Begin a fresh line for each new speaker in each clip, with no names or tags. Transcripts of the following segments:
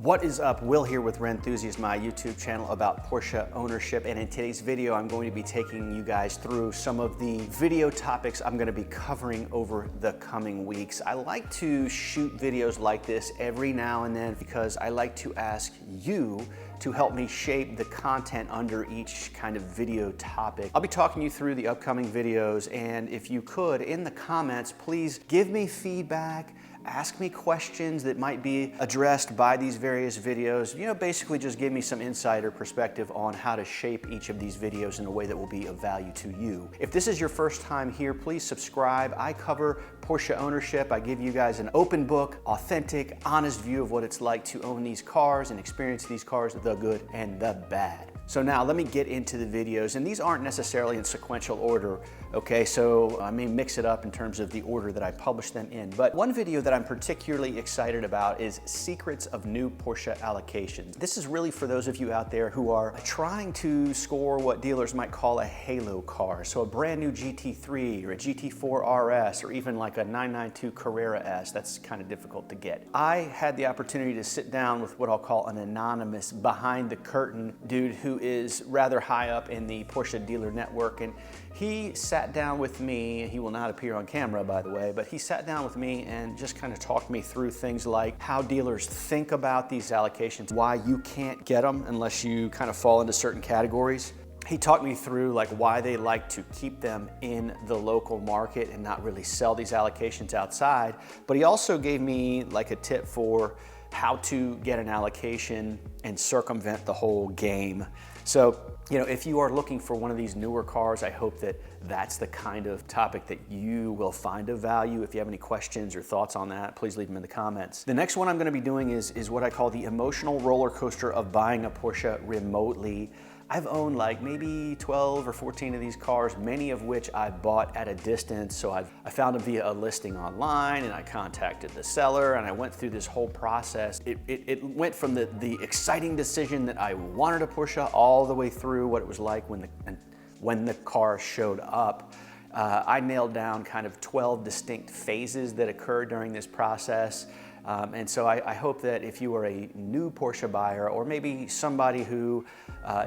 What is up? Will here with Rennthusiast, my YouTube channel about Porsche ownership. And in today's video, I'm going to be taking you guys through some of the video topics I'm going to be covering over the coming weeks. I like to shoot videos like this every now and then because I like to ask you to help me shape the content under each kind of video topic. I'll be talking you through the upcoming videos, and if you could, in the comments, please give me feedback. Ask me questions that might be addressed by these various videos. You know, basically just give me some insider perspective on how to shape each of these videos in a way that will be of value to you. If this is your first time here, please subscribe. I cover Porsche ownership. I give you guys an open book, authentic, honest view of what it's like to own these cars and experience these cars, the good and the bad. So now let me get into the videos, and these aren't necessarily in sequential order, okay? So I may mix it up in terms of the order that I publish them in. But one video that I'm particularly excited about is Secrets of New Porsche Allocations. This is really for those of you out there who are trying to score what dealers might call a halo car. So a brand new GT3 or a GT4 RS or even like a 992 Carrera S. That's kind of difficult to get. I had the opportunity to sit down with what I'll call an anonymous behind the curtain dude who is rather high up in the Porsche dealer network, and he sat down with me. He will not appear on camera, by the way, but he sat down with me and just kind of talked me through things like how dealers think about these allocations, why you can't get them unless you kind of fall into certain categories. He talked me through like why they like to keep them in the local market and not really sell these allocations outside. But he also gave me like a tip for how to get an allocation and circumvent the whole game. So, you know, if you are looking for one of these newer cars, I hope that that's the kind of topic that you will find of value. If you have any questions or thoughts on that, please leave them in the comments. The next one I'm going to be doing is what I call the emotional roller coaster of buying a Porsche remotely. I've owned like maybe 12 or 14 of these cars, many of which I bought at a distance. So I found them via a listing online, and I contacted the seller, and I went through this whole process. It went from the exciting decision that I wanted a Porsche all the way through what it was like when the car showed up. I nailed down kind of 12 distinct phases that occurred during this process. And so I hope that if you are a new Porsche buyer, or maybe somebody who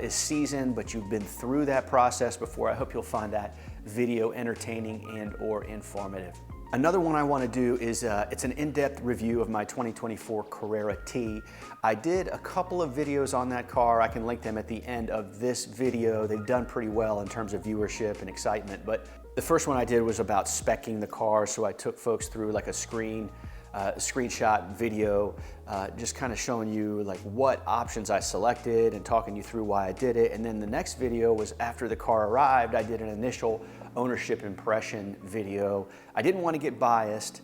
is seasoned but you've been through that process before, I hope you'll find that video entertaining and or informative. Another one I want to do is it's an in-depth review of my 2024 Carrera T. I did a couple of videos on that car. I can link them at the end of this video. They've done pretty well in terms of viewership and excitement, but the first one I did was about speccing the car, so I took folks through like a screenshot video, just kind of showing you like what options I selected and talking you through why I did it. And then the next video was after the car arrived. I did an initial ownership impression video. I didn't want to get biased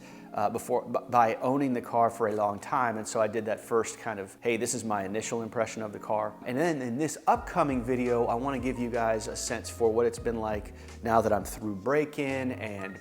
by owning the car for a long time, and so I did that first kind of, hey, this is my initial impression of the car. And then in this upcoming video, I want to give you guys a sense for what it's been like now that I'm through break-in, and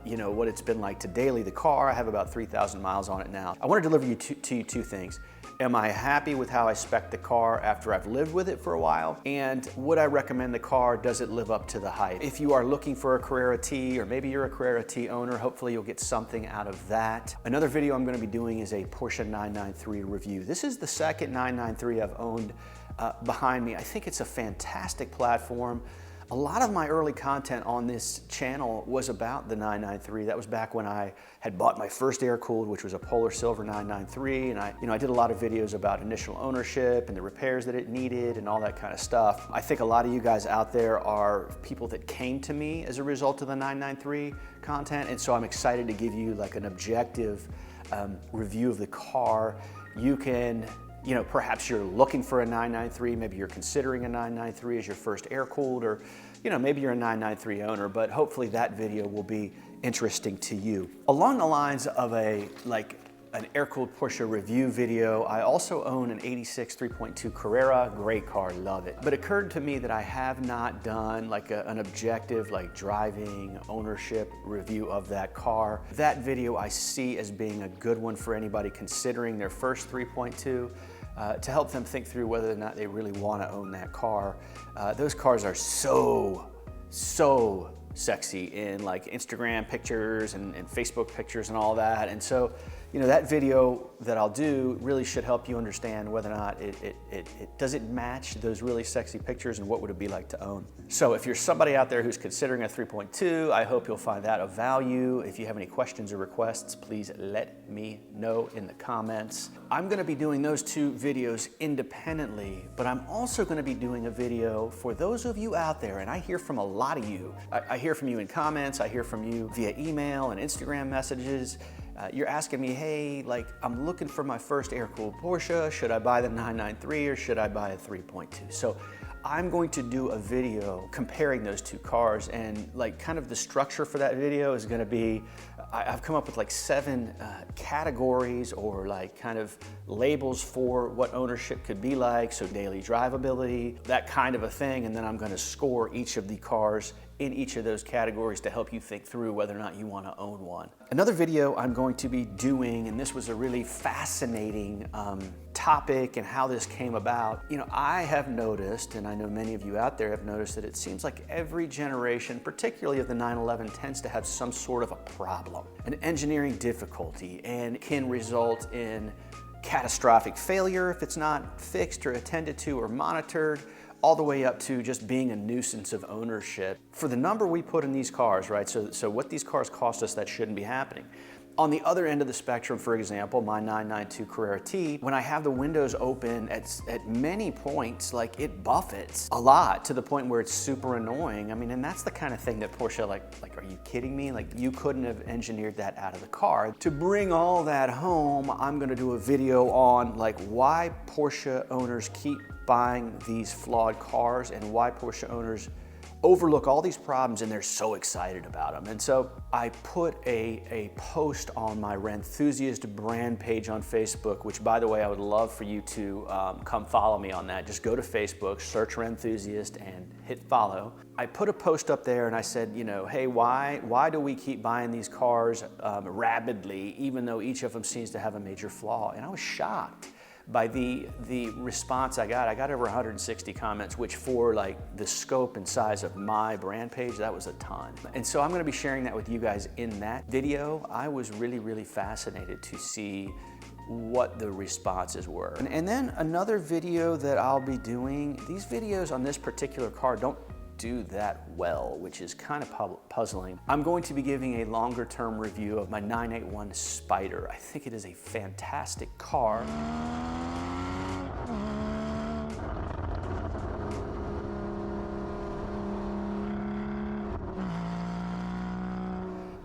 you know, what it's been like to daily the car. I have about 3,000 miles on it now. I want to deliver to you two things. Am I happy with how I spec the car after I've lived with it for a while? And would I recommend the car? Does it live up to the hype? If you are looking for a Carrera T, or maybe you're a Carrera T owner, hopefully you'll get something out of that. Another video I'm going to be doing is a Porsche 993 review. This is the second 993 I've owned behind me. I think it's a fantastic platform. A lot of my early content on this channel was about the 993. That was back when I had bought my first air-cooled, which was a Polar Silver 993, and I did a lot of videos about initial ownership and the repairs that it needed and all that kind of stuff. I think a lot of you guys out there are people that came to me as a result of the 993 content, and so I'm excited to give you like an objective review of the car. You can, you know, perhaps you're looking for a 993, maybe you're considering a 993 as your first air-cooled, or, you know, maybe you're a 993 owner, but hopefully that video will be interesting to you. Along the lines of an air-cooled Porsche review video, I also own an 86 3.2 Carrera, great car, love it. But it occurred to me that I have not done like an objective, like driving, ownership review of that car. That video I see as being a good one for anybody considering their first 3.2. To help them think through whether or not they really want to own that car. Those cars are so sexy in like Instagram pictures and Facebook pictures and all that. And so you know, that video that I'll do really should help you understand whether or not does it match those really sexy pictures and what would it be like to own. So if you're somebody out there who's considering a 3.2, I hope you'll find that of value. If you have any questions or requests, please let me know in the comments. I'm gonna be doing those two videos independently, but I'm also gonna be doing a video for those of you out there, and I hear from a lot of you. I hear from you in comments, I hear from you via email and Instagram messages. You're asking me, hey, like, I'm looking for my first air-cooled Porsche. Should I buy the 993 or should I buy a 3.2? So I'm going to do a video comparing those two cars, and like kind of the structure for that video is gonna be, I've come up with like 7 categories or like kind of labels for what ownership could be like. So daily drivability, that kind of a thing. And then I'm gonna score each of the cars in each of those categories to help you think through whether or not you want to own one. Another video I'm going to be doing, and this was a really fascinating topic and how this came about. You know, I have noticed, and I know many of you out there have noticed, that it seems like every generation, particularly of the 911, tends to have some sort of a problem, an engineering difficulty, and can result in catastrophic failure if it's not fixed or attended to or monitored, all the way up to just being a nuisance of ownership. For the number we put in these cars, right? So what these cars cost us, that shouldn't be happening. On the other end of the spectrum, for example, my 992 Carrera T, when I have the windows open at many points, like it buffets a lot to the point where it's super annoying. I mean, and that's the kind of thing that Porsche, like, are you kidding me? Like, you couldn't have engineered that out of the car. To bring all that home, I'm gonna do a video on like why Porsche owners keep buying these flawed cars and why Porsche owners overlook all these problems and they're so excited about them. And so I put a post on my Rennthusiast brand page on Facebook, which, by the way, I would love for you to come follow me on that. Just go to Facebook, search Rennthusiast and hit follow. I put a post up there and I said, you know, hey, why do we keep buying these cars rapidly, even though each of them seems to have a major flaw? And I was shocked by the response I got. I got over 160 comments, which for like the scope and size of my brand page, that was a ton. And so I'm gonna be sharing that with you guys in that video. I was really, really fascinated to see what the responses were. And then another video that I'll be doing, these videos on this particular car don't do that well, which is kind of puzzling. I'm going to be giving a longer term review of my 981 Spyder. I think it is a fantastic car.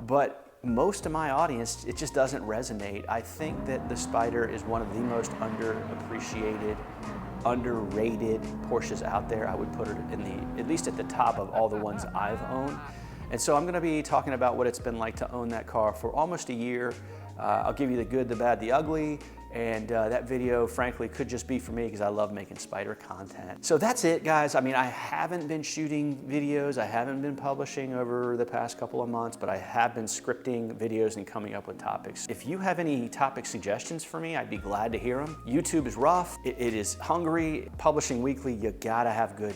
But most of my audience, it just doesn't resonate. I think that the Spyder is one of the most underappreciated, underrated Porsches out there. I would put it in at least at the top of all the ones I've owned. And so I'm gonna be talking about what it's been like to own that car for almost a year. I'll give you the good, the bad, the ugly. And that video, frankly, could just be for me because I love making Spyder content. So that's it, guys. I mean, I haven't been shooting videos. I haven't been publishing over the past couple of months, but I have been scripting videos and coming up with topics. If you have any topic suggestions for me, I'd be glad to hear them. YouTube is rough. It is hungry. Publishing weekly, you gotta have good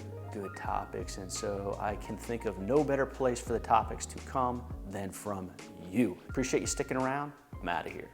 topics. And so I can think of no better place for the topics to come than from you. Appreciate you sticking around. I'm out of here.